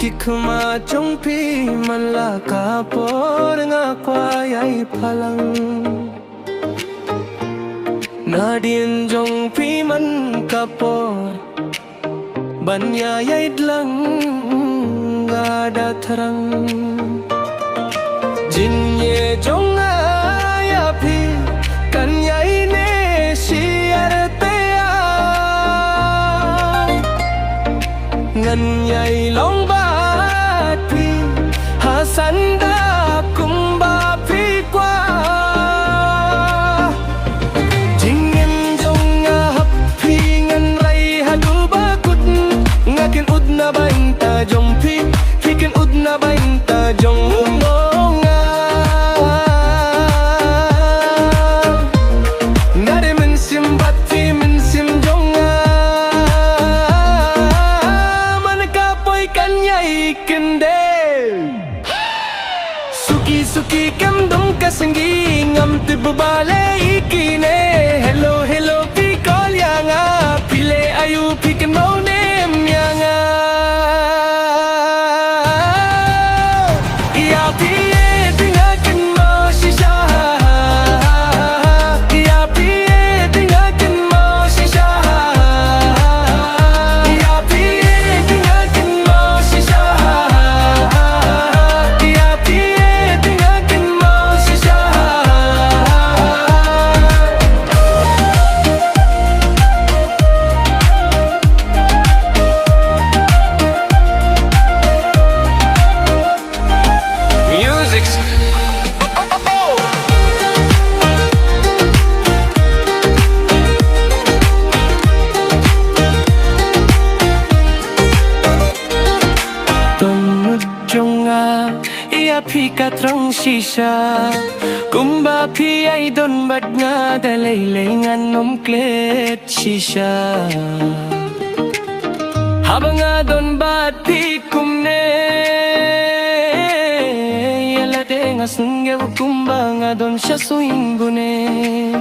Kikma trong pi man la kapor nga kwayay palang Nadien jong pi man kapor Banyayay dlang ada terang Jinye jong ayapi Kanyay ne siartea Nganyay long bat pi Hasanda kumba pi kwa Jingin jong hapi ngan ray hadu bakut Ngakin ud na bainta jong pi Pikin ud na bainta jong umonga Nade mensim bati mensim jonga Manakapoy kanyay kende Suki suki kam dong kasanggi Ngam tibubale ikine Hello hello pikol yanga Pile ayu pikin mau nem yanga Phi ka trong shisha Kumba phi ay don bad nga Dalaylingan om klet shisha Habang nga don bad phi kumne Yala de nga sungyaw kumba nga don siya suing gune